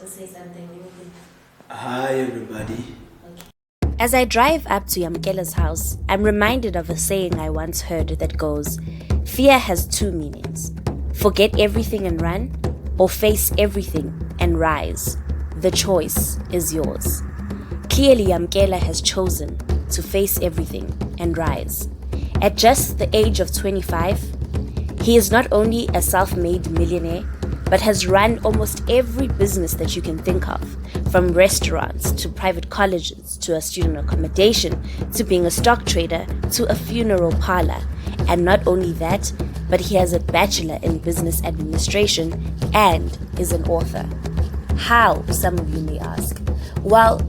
Just say something. Hi, everybody. As I drive up to Yamkela's house, I'm reminded of a saying I once heard that goes, "Fear has two meanings. Forget everything and run, or face everything and rise. The choice is yours." Clearly, Yamkela has chosen to face everything and rise. At just the age of 25, he is not only a self-made millionaire, but has run almost every business that you can think of, from restaurants to private colleges to a student accommodation to being a stock trader to a funeral parlor. And not only that, but he has a bachelor in business administration and is an author. How, some of you may ask? Well,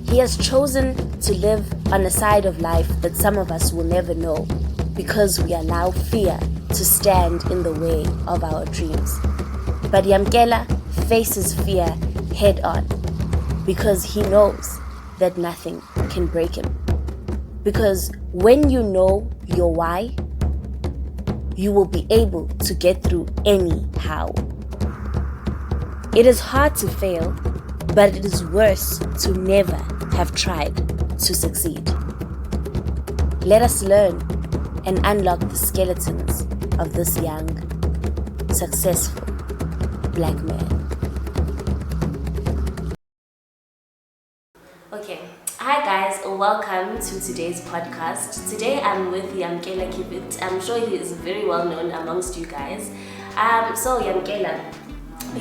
he has chosen to live on a side of life that some of us will never know because we allow fear to stand in the way of our dreams. But Yamkela faces fear head on because he knows that nothing can break him. Because when you know your why, you will be able to get through any how. It is hard to fail, but it is worse to never have tried to succeed. Let us learn and unlock the skeletons of this young, successful black man. Okay. Hi guys, welcome to today's podcast. Today I'm with Yamkela Kiviet. I'm sure he is very well known amongst you guys. So Yamkela,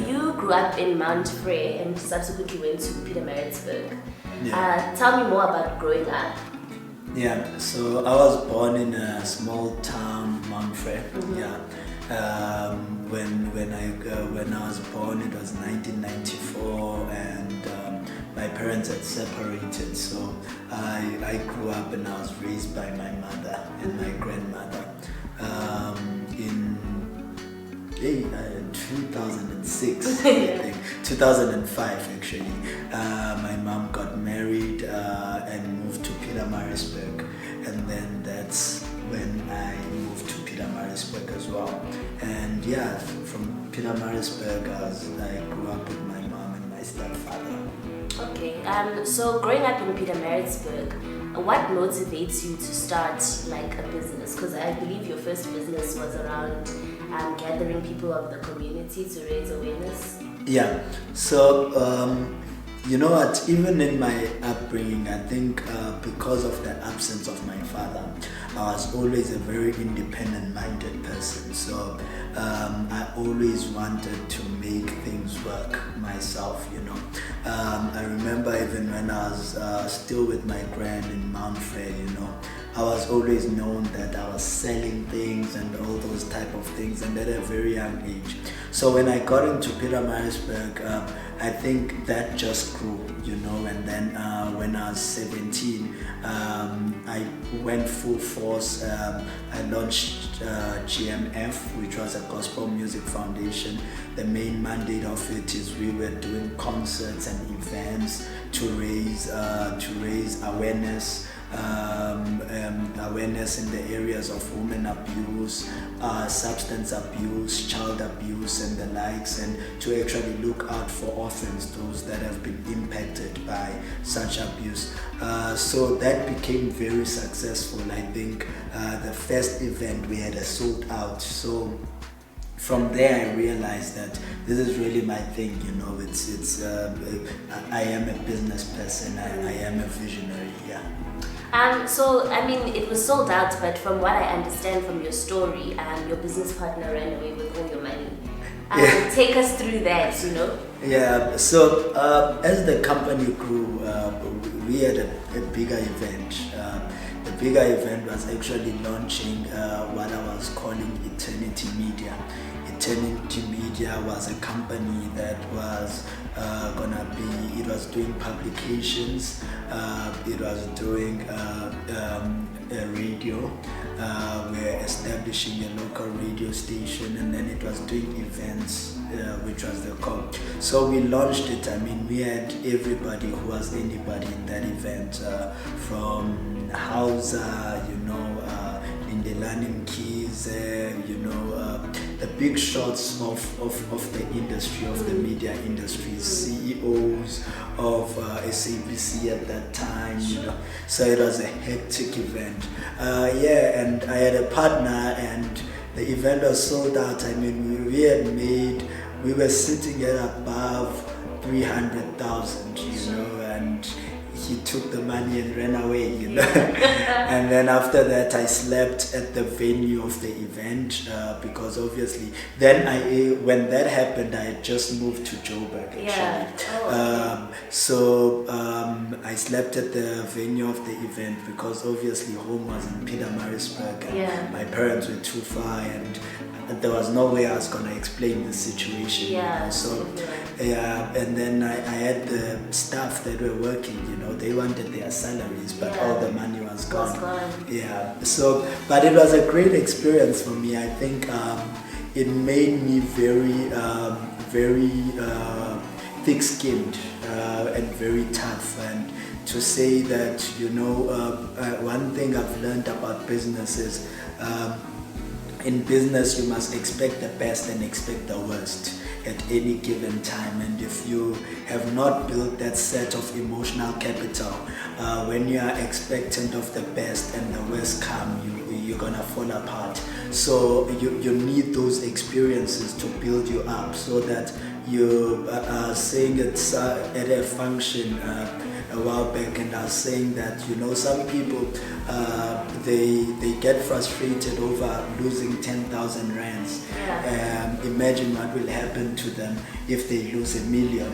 you grew up in Mount Frere and subsequently went to Pietermaritzburg. Yeah. Tell me more about growing up. Yeah, so I was born in a small town, Mount Frere. Mm-hmm. Yeah. When I was born, it was 1994, and my parents had separated. So I grew up and I was raised by my mother and my grandmother. In 2006, I think 2005 actually. My mom got married and moved to Pietermaritzburg, and then that's when I moved to Pietermaritzburg as well. And yeah, from Pietermaritzburg, I grew up with my mom and my stepfather. Okay. So growing up in Pietermaritzburg, what motivates you to start like a business? Because I believe your first business was around gathering people of the community to raise awareness. Yeah, so you know what, even in my upbringing, I think because of the absence of my father, I was always a very independent-minded person. So I always wanted to make things work myself, you know. I remember even when I was still with my grand in Mount Frere, you know, I was always known that I was selling things and all those type of things, and at a very young age. So when I got into Pietermaritzburg, I think that just grew, you know. And then when I was 17, I went full force. I launched GMF, which was a gospel music foundation. The main mandate of it is we were doing concerts and events to raise awareness. Awareness in the areas of women abuse, substance abuse, child abuse and the likes, and to actually look out for orphans, those that have been impacted by such abuse. So that became very successful. I think the first event we had a sold out. So from there I realized that this is really my thing, you know. I am a business person, I am a visionary, yeah. So, I mean, it was sold out, but from what I understand from your story, your business partner ran away with all your money. Take us through that, you know? Yeah, so as the company grew, we had a bigger event. The bigger event was actually launching what I was calling Eternity Media. Eternity Media was a company that was it was doing publications, it was doing a radio, we're establishing a local radio station, and then it was doing events, which was the core. So we launched it. I mean, we had everybody who was anybody in that event, from Hausa, you know, Lindelani Keys, you know, the big shots of the industry, of the media industry, CEOs of SABC at that time, so it was a hectic event. And I had a partner, and the event was sold out. I mean, we were sitting at above 300,000, and he took the money and ran away, And then after that, I slept at the venue of the event because obviously, then when that happened, I had just moved to Joburg actually. I slept at the venue of the event because obviously home was in Pietermaritzburg, and my parents were too far, and there was no way I was gonna explain the situation. And then I had the staff that were working, they wanted their salaries, but all the money was gone. But it was a great experience for me. I think it made me very thick-skinned and very tough. And to say that, one thing I've learned about business is in business you must expect the best and expect the worst at any given time. And if you have not built that set of emotional capital, when you are expectant of the best and the worst come, you're gonna fall apart. So you need those experiences to build you up, so that you are saying it at a function a while back, and I was saying that some people they get frustrated over losing 10,000 rands. Imagine what will happen to them if they lose $1 million.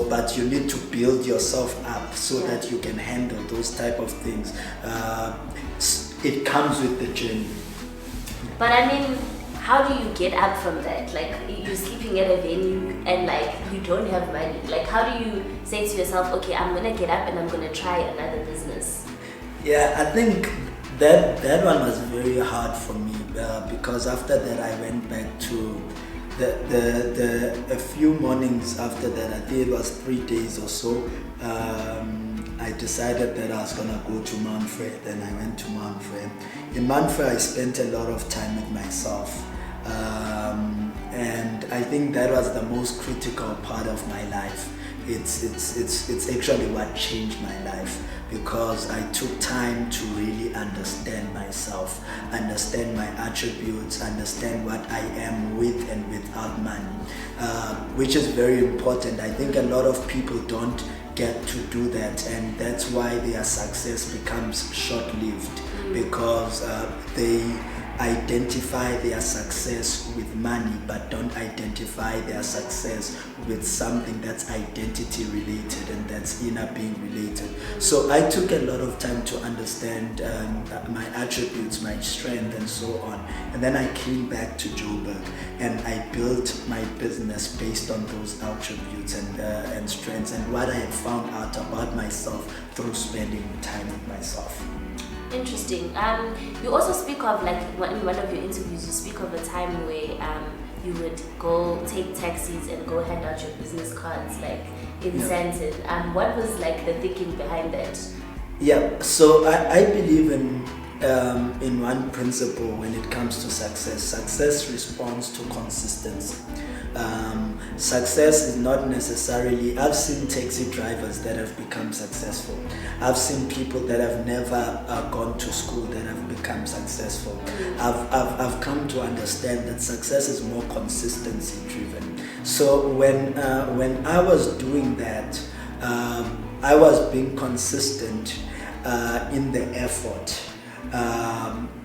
But you need to build yourself up so that you can handle those type of things. It comes with the journey. But I mean, how do you get up from that? Like, you're sleeping at a venue and you don't have money. Like, how do you say to yourself, okay, I'm gonna get up and I'm gonna try another business? I think that one was very hard for me because after that I went back to a few mornings after that. I think it was 3 days or so. I decided that I was gonna go to Mount Frere. Then I went to Mount Frere. In Mount Frere, I spent a lot of time with myself. And I think that was the most critical part of my life. It's actually what changed my life, because I took time to really understand myself, understand my attributes, understand what I am with and without money, which is very important. I think a lot of people don't get to do that, and that's why their success becomes short-lived, because they identify their success with money but don't identify their success with something that's identity related and that's inner being related. So I took a lot of time to understand my attributes, my strength and so on, and then I came back to Joburg and I built my business based on those attributes and strengths and what I had found out about myself through spending time with myself. Interesting. You also speak of, in one of your interviews, you speak of a time where you would go take taxis and go hand out your business cards, in Sandton. What was the thinking behind that? So I believe in one principle when it comes to success. Success responds to consistency. Success is not necessarily, I've seen taxi drivers that have become successful. I've seen people that have never gone to school that have become successful. I've come to understand that success is more consistency driven. So when I was doing that, I was being consistent in the effort.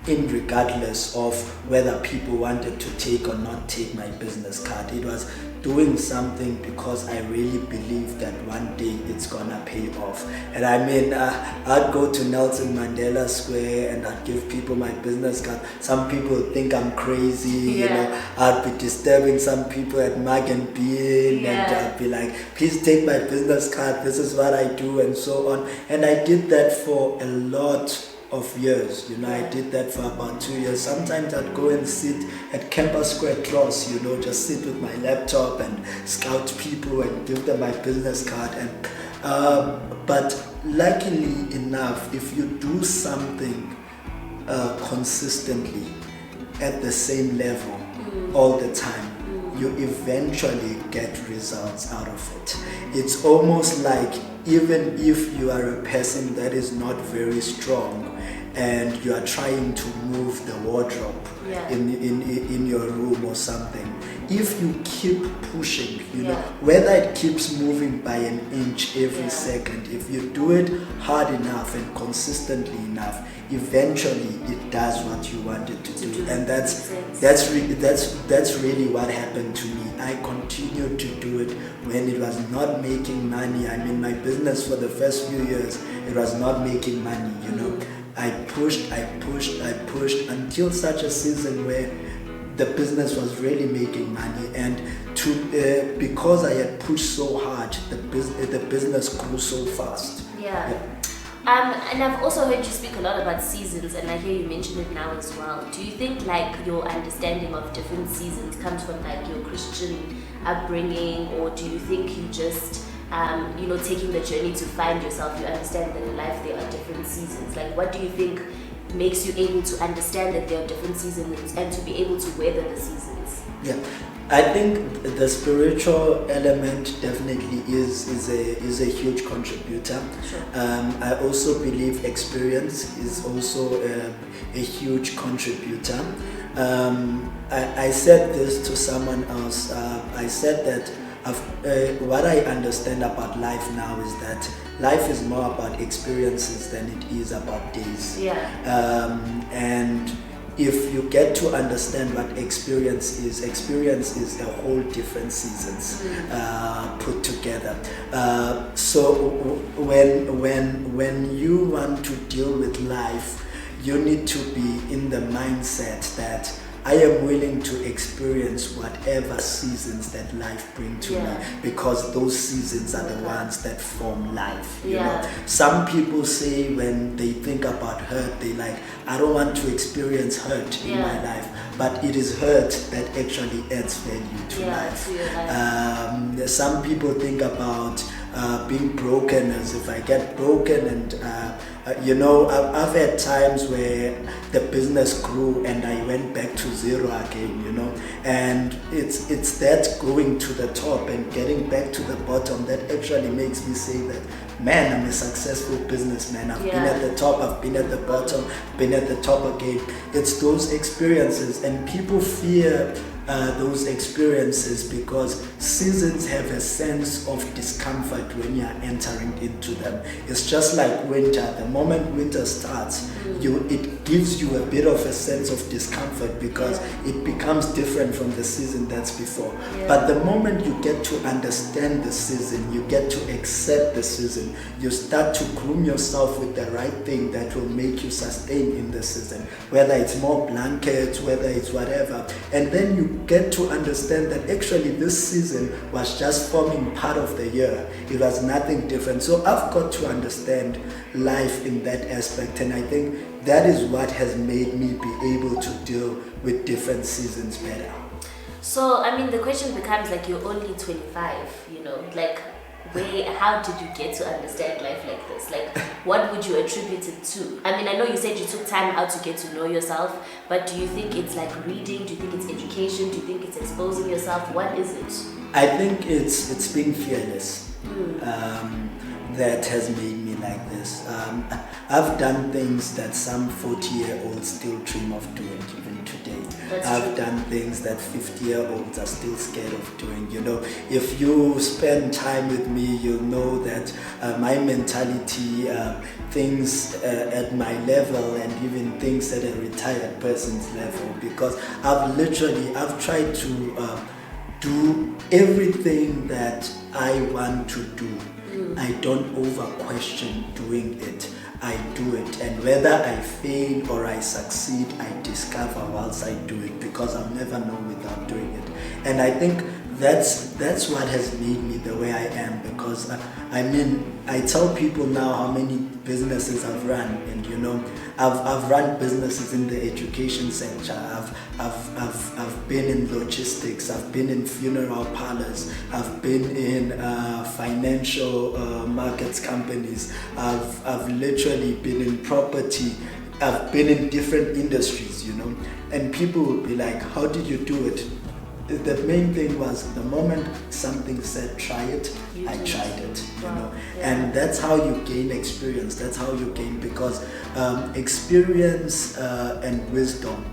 Regardless of whether people wanted to take or not take my business card. It was doing something because I really believed that one day it's gonna pay off. And I mean, I'd go to Nelson Mandela Square and I'd give people my business card. Some people think I'm crazy, I'd be disturbing some people at Mag and Bean, and I'd be like, please take my business card, this is what I do, and so on. And I did that for a lot of years, I did that for about 2 years. Sometimes I'd go and sit at Campus Square Close, just sit with my laptop and scout people and give them my business card. And but luckily enough, if you do something consistently at the same level all the time, you eventually get results out of it. It's almost like even if you are a person that is not very strong and you are trying to move the wardrobe in your room or something, if you keep pushing, you know, whether it keeps moving by an inch every second, if you do it hard enough and consistently enough, eventually it does what you want it to do. And that's really what happened to me. I continued to do it when it was not making money. I mean, my business for the first few years, it was not making money, you know. I pushed until such a season where the business was really making money, and because I had pushed so hard, the business grew so fast. And I've also heard you speak a lot about seasons, and I hear you mention it now as well. Do you think like your understanding of different seasons comes from like your Christian upbringing, or do you think you just taking the journey to find yourself, you understand that in life there are different seasons? Like, what do you think makes you able to understand that there are different seasons and to be able to weather the seasons? Yeah, I think the spiritual element definitely is a huge contributor. Sure. I also believe experience is also a huge contributor. I said this to someone else. I said that what I understand about life now is that life is more about experiences than it is about days. And if you get to understand what experience is a whole different seasons put together. So when you want to deal with life, you need to be in the mindset that I am willing to experience whatever seasons that life brings to me, because those seasons are the ones that form life. You know, some people say when they think about hurt, they like, I don't want to experience hurt in my life, but it is hurt that actually adds value to life. To your life. Some people think about being broken as if I get broken, and I've had times where the business grew and I went back to zero again, you know, and it's that going to the top and getting back to the bottom that actually makes me say that, man, I'm a successful businessman. I've been at the top, I've been at the bottom, been at the top again. It's those experiences, and people fear those experiences because seasons have a sense of discomfort when you are entering into them. It's just like winter. The moment winter starts, it gives you a bit of a sense of discomfort because it becomes different from the season that's before. But the moment you get to understand the season, you get to accept the season, you start to groom yourself with the right thing that will make you sustain in the season, whether it's more blankets, whether it's whatever, and then you get to understand that actually this season was just forming part of the year. It was nothing different. So I've got to understand life in that aspect, and I think that is what has made me be able to deal with different seasons better. So, I mean, the question becomes like, you're only 25, you know, like, how did you get to understand life like this? Like, what would you attribute it to? I mean, I know you said you took time out to get to know yourself, but do you think it's like reading? Do you think it's education? Do you think it's exposing yourself? What is it? I think it's being fearless that has made me like this. I've done things that some 40-year-olds still dream of doing even today. I've done things that 50-year-olds are still scared of doing. You know, if you spend time with me, you'll know that my mentality, things at my level, and even things at a retired person's level, because I've tried to do everything that I want to do. I don't over question doing it. I do it, and whether I fail or I succeed, I discover whilst I do it, because I'll never know without doing it. And I think that's what has made me the way I am, because I tell people now how many businesses I've run, and you know, I've run businesses in the education sector. I've been in logistics. I've been in funeral parlors. I've been in financial markets companies. I've literally been in property. I've been in different industries, you know, and people will be like, how did you do it? the main thing was the moment something said try it, I tried it, you Wow. know. Yeah. And that's how you gain experience. That's how you gain, because experience and wisdom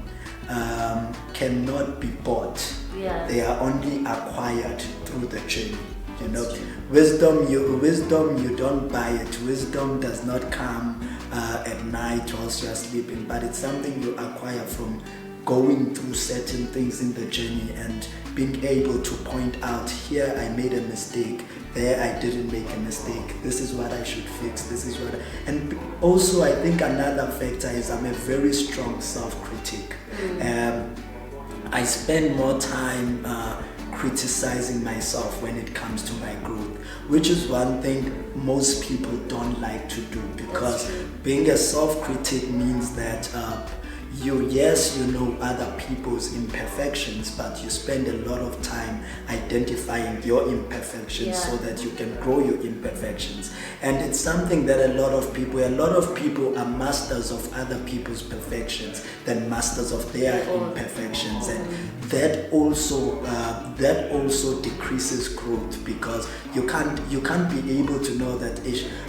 cannot be bought. Yeah. They are only acquired through the journey. You know, That's true. wisdom you don't buy it. Wisdom does not come at night whilst you are sleeping, but it's something you acquire from going through certain things in the journey and being able to point out, here I made a mistake, there I didn't make a mistake, this is what I should fix, this is what and also I think another factor is I'm a very strong self-critic. I spend more time criticizing myself when it comes to my growth, which is one thing most people don't like to do, because being a self-critic means that you know other people's imperfections, but you spend a lot of time identifying your imperfections so that you can grow your imperfections. And it's something that a lot of people are masters of other people's perfections than masters of their imperfections, and that also decreases growth, because you can't be able to know that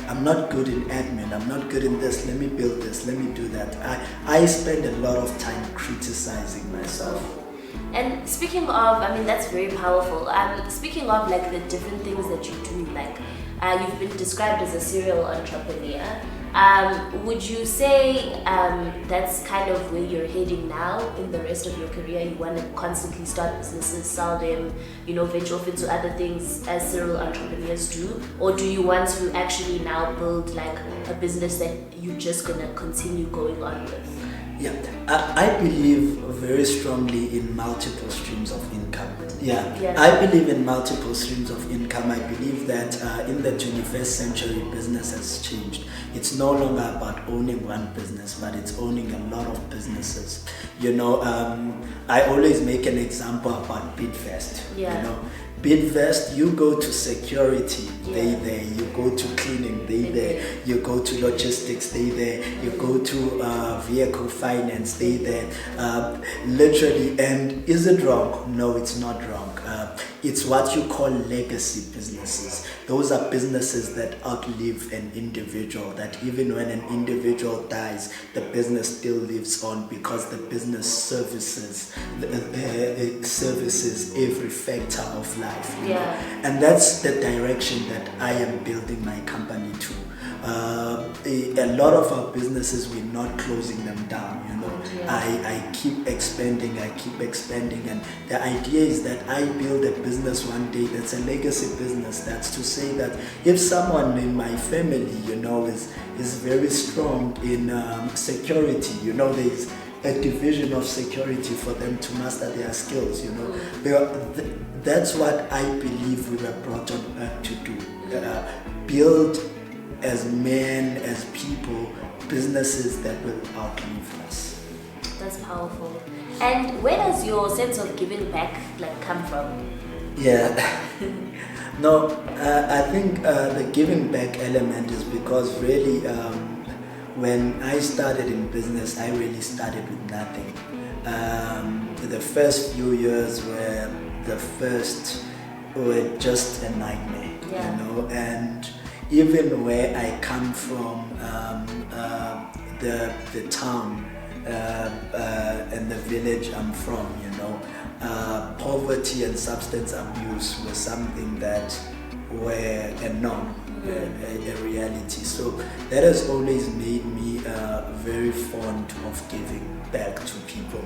I'm not good in admin, I'm not good in this, let me build this, let me do that. I spend a lot of time criticizing myself. And speaking of, I mean, that's very powerful. Speaking of like the different things that you do, like you've been described as a serial entrepreneur. Would you say that's kind of where you're heading now in the rest of your career? You want to constantly start businesses, sell them, venture off into other things as serial entrepreneurs do? Or do you want to actually now build like a business that you're just going to continue going on with? Yeah, I believe very strongly in multiple streams of income. Yeah, I believe in multiple streams of income. I believe that in the 21st century, business has changed. It's no longer about owning one business, but it's owning a lot of businesses. I always make an example about Bidvest. Bidvest, you go to security, they there. You go to cleaning, they there. You go to logistics, they there. You go to vehicle finance, they there. Literally, and is it wrong? No, it's not wrong. It's what you call legacy businesses. Those are businesses that outlive an individual, that even when an individual dies, the business still lives on, because the business services every factor of life. And that's the direction that I am building my company to. A lot of our businesses, we're not closing them down. I keep expanding, and the idea is that I build a business one day that's a legacy business. That's to say that if someone in my family, is very strong in security, there's a division of security for them to master their skills, That's what I believe we were brought on earth to do. Build as men, as people, businesses that will outlive us. That's powerful. And where does your sense of giving back come from? No, I think the giving back element is because really when I started in business, I really started with nothing. The first few years were just a nightmare, and even where I come from, the town and the village I'm from, poverty and substance abuse was something that were a norm, a reality. So that has always made me very fond of giving back to people.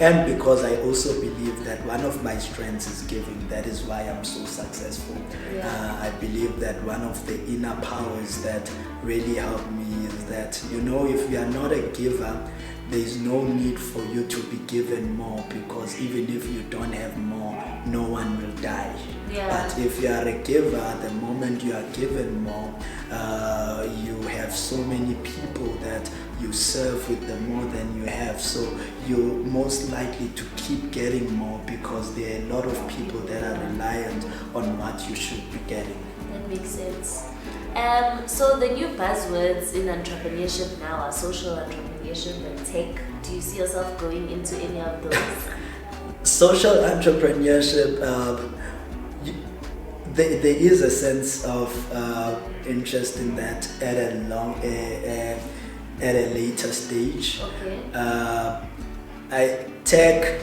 And because I also believe that one of my strengths is giving, that is why I'm so successful. I believe that one of the inner powers that really help me is that, if you are not a giver, there is no need for you to be given more, because even if you don't have more, no one will die. But if you are a giver, the moment you are given more, you have so many people that you serve with the more than you have, so you're most likely to keep getting more, because there are a lot of people that are reliant on what you should be getting. That makes sense. So the new buzzwords in entrepreneurship now are social entrepreneurship and tech. Do you see yourself going into any of those? social entrepreneurship, there is a sense of interest in that at a later stage. Okay.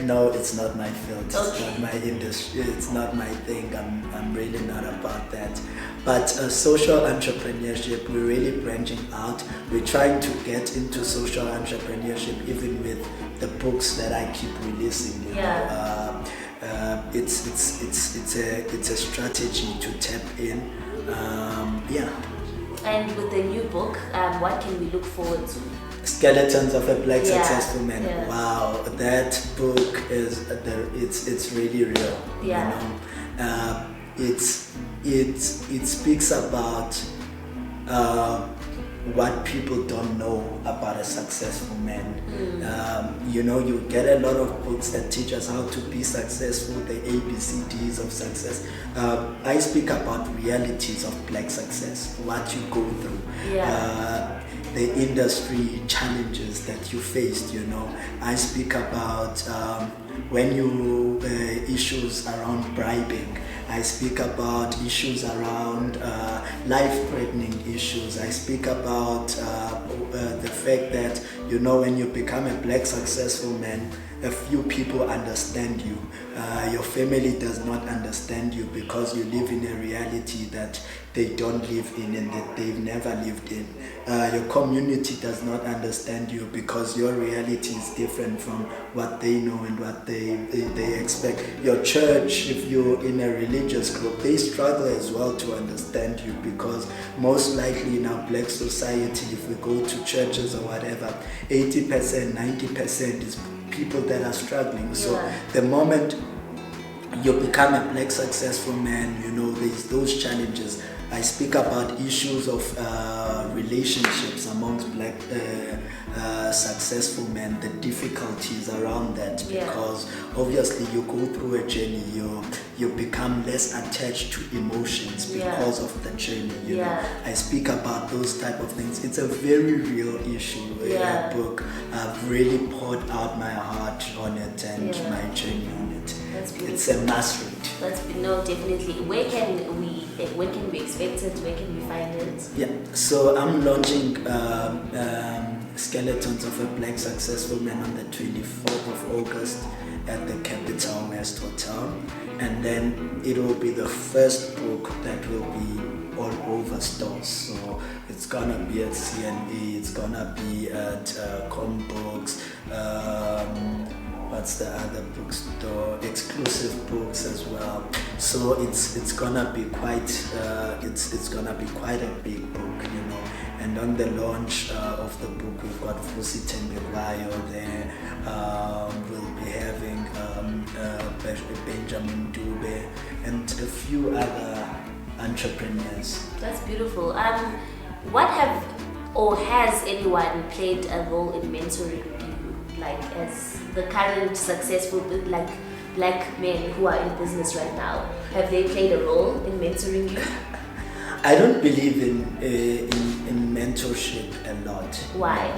No, it's not my field. It's not my industry. It's not my thing. I'm really not about that. But social entrepreneurship, we're really branching out. We're trying to get into social entrepreneurship, even with the books that I keep releasing. You know? It's a strategy to tap in. And with the new book, what can we look forward to? Skeletons of a Black Successful Man. Yeah. Wow, that book it's really real. Yeah. You know, it speaks about what people don't know about a successful man. You know, you get a lot of books that teach us how to be successful, the ABCDs of success. I speak about realities of Black success, what you go through. The industry challenges that you faced, you know. I speak about when you issues around bribing. I speak about issues around life-threatening issues. I speak about the fact that, you know, when you become a Black successful man, a few people understand you. Your family does not understand you because you live in a reality that they don't live in and that they've never lived in. Your community does not understand you because your reality is different from what they know and what they expect. Your church, if you're in a religious group, they struggle as well to understand you because most likely in our Black society, if we go to churches or whatever, 80%, 90% is people that are struggling. So the moment you become a Black successful man, you know, there's those challenges. I speak about issues of relationships amongst Black successful men, the difficulties around that, because obviously you go through a journey, you become less attached to emotions because of the journey, you know. I speak about those type of things. It's a very real issue, book. I've really poured out my heart on it and my journey on it. That's beautiful. It's a must read. Definitely. When can we expect it? Where can we find it? Yeah, so I'm launching Skeletons of a Black Successful Man on the 24th of August at the Capital West Hotel, and then it will be the first book that will be all over stores. So it's gonna be at CNE, it's gonna be at Combooks, what's the other bookstore, exclusive books as well. So it's gonna be quite it's gonna be quite a big book, you know. And on the launch of the book, we've got Fusi Tembewayo there. We'll be having Benjamin Dube and a few other entrepreneurs. That's beautiful. Has anyone played a role in mentoring you, like as the current successful Black men who are in business right now? Have they played a role in mentoring you? I don't believe in mentorship a lot. Why?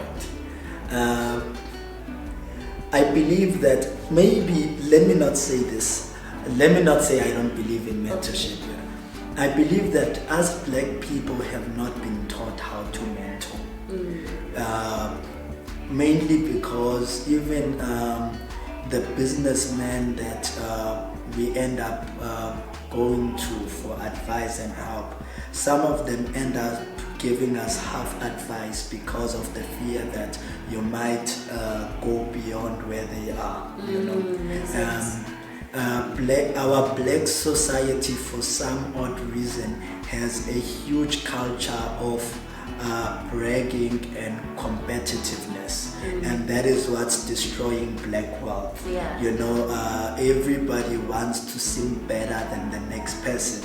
I believe that maybe, let me not say I don't believe in mentorship. Okay. I believe that as Black people have not been taught how to mentor. Mainly because even the businessmen that we end up going to for advice and help, some of them end up giving us half advice because of the fear that you might go beyond where they are. You know, our Black society, for some odd reason, has a huge culture of bragging and competitiveness, and that is what's destroying Black wealth. You know, everybody wants to seem better than the next person,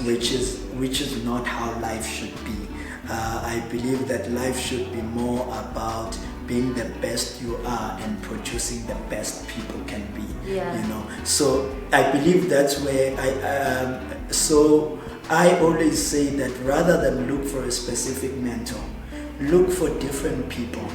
which is not how life should be. I believe that life should be more about being the best you are and producing the best people can be. You know, so I believe that's where I always say that rather than look for a specific mentor, look for different people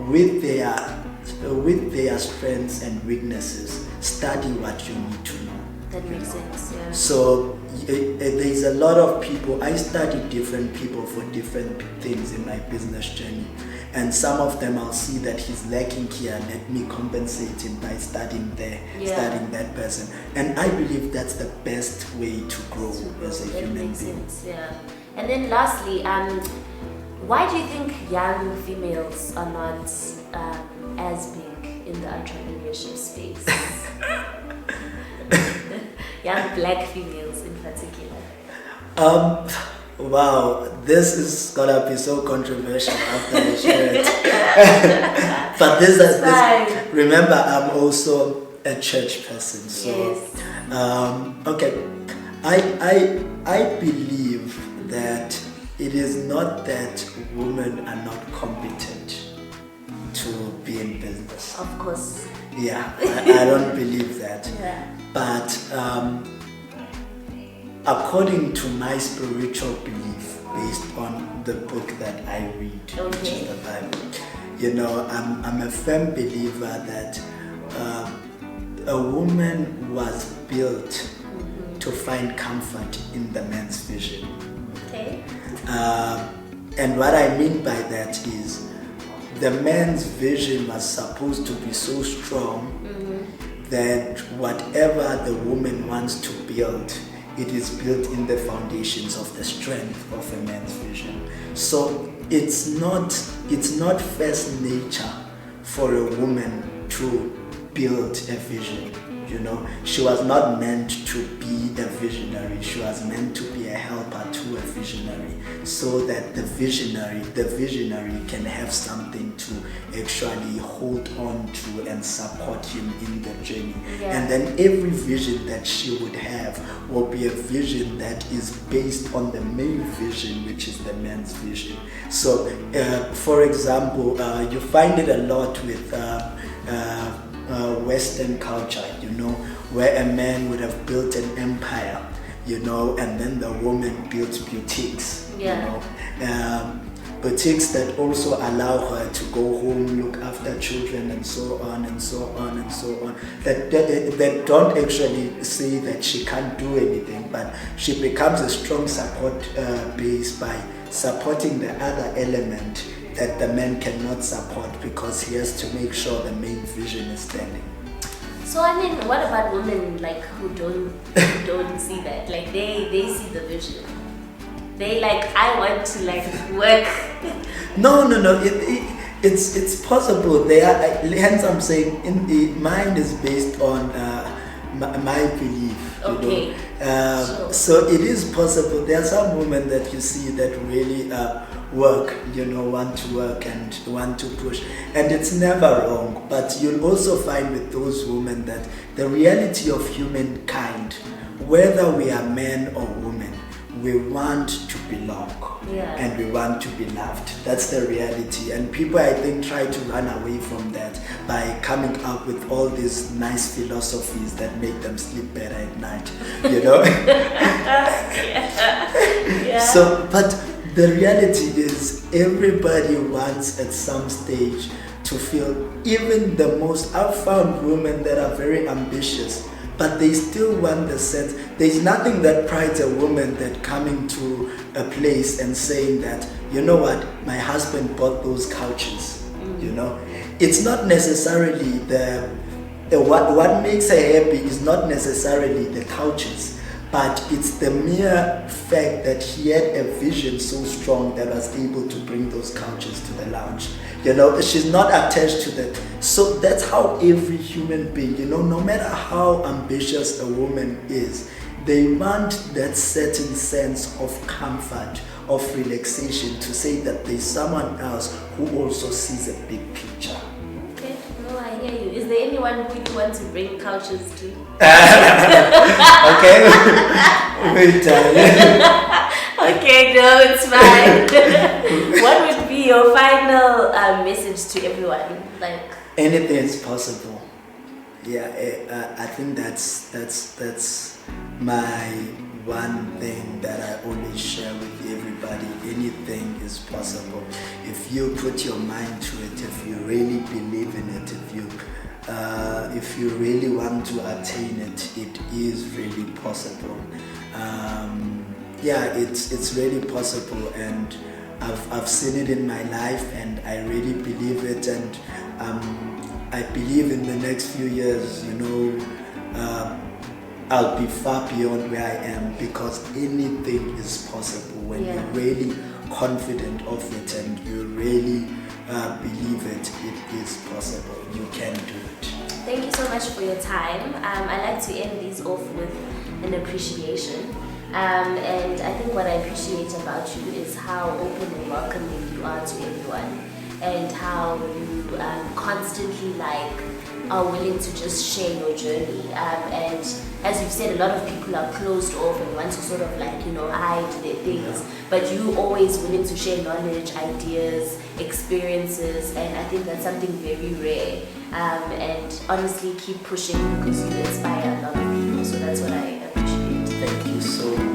with their strengths and weaknesses study what you need to know. That makes sense, yeah. So there's a lot of people. I study different people for different things in my business journey, and some of them I'll see that he's lacking here. Let me compensate him by studying there, studying that person, and I believe that's the best way to grow as a human being. Sense, yeah. And then lastly, why do you think young females are not as big in the entrepreneurship space? Young black females in particular. Wow, this is gonna be so controversial after I share it. But this, remember, I'm also a church person, so yes. okay. I believe that it is not that women are not competent to be in business. Of course. Yeah, I don't believe that. Yeah. But according to my spiritual belief, based on the book that I read, which is the Bible, you know, I'm a firm believer that a woman was built to find comfort in the man's vision. Okay. And what I mean by that is the man's vision was supposed to be so strong that whatever the woman wants to build, it is built in the foundations of the strength of a man's vision. So it's not first nature for a woman to build a vision. You know, she was not meant to be a visionary. She was meant to be a helper to a visionary, so that the visionary can have something to actually hold on to and support him in the journey. Yeah. And then every vision that she would have will be a vision that is based on the main vision, which is the man's vision. So, for example, you find it a lot with Western culture, you know, where a man would have built an empire, you know, and then the woman built boutiques, you know, boutiques that also allow her to go home, look after children, and so on and so on and so on. That don't actually say that she can't do anything, but she becomes a strong support base by supporting the other element that the man cannot support, because he has to make sure the main vision is standing. So I mean, what about women like who don't see that? Like they see the vision. They like, I want to like work. No. It's possible. They are. Hence, I'm saying in the mind is based on my belief. Okay. Sure. So it is possible. There are some women that you see that really work, you know, want to work and want to push, and it's never wrong. But you'll also find with those women that the reality of humankind, whether we are men or women, we want to belong, and we want to be loved. That's the reality. And people, I think, try to run away from that by coming up with all these nice philosophies that make them sleep better at night, you know. So, but the reality is everybody wants at some stage to feel, even the most, I've found women that are very ambitious, but they still want the sense. There's nothing that prides a woman that coming to a place and saying that, you know what, my husband bought those couches, you know. It's not necessarily what makes her happy is not necessarily the couches, but it's the mere fact that he had a vision so strong that was able to bring those couches to the lounge. You know, she's not attached to that. So that's how every human being, you know, no matter how ambitious a woman is, they want that certain sense of comfort, of relaxation, to say that there's someone else who also sees a big picture. Okay, no, I hear you. Is there anyone who you want to bring couches to? Okay. Wait. Okay, no, it's fine. What would be your final message to everyone? Like, anything is possible. Yeah, I think that's my one thing that I always share with everybody anything is possible. If you put your mind to it, if you really believe in it, if you really want to attain it, it is really possible. It's really possible, and I've seen it in my life, and I really believe it, and I believe in the next few years, I'll be far beyond where I am, because anything is possible when you're really confident of it and you really believe it. It is possible. You can do it. Thank you so much for your time. I like to end these off with an appreciation. And I think what I appreciate about you is how open and welcoming you are to everyone, and how you constantly are willing to just share your journey. And as you've said, a lot of people are closed off and want to sort of hide their things, but you always willing to share knowledge, ideas, experiences, and I think that's something very rare. And honestly, keep pushing, because you inspire a lot of people. So that's what I appreciate. Thank you so much.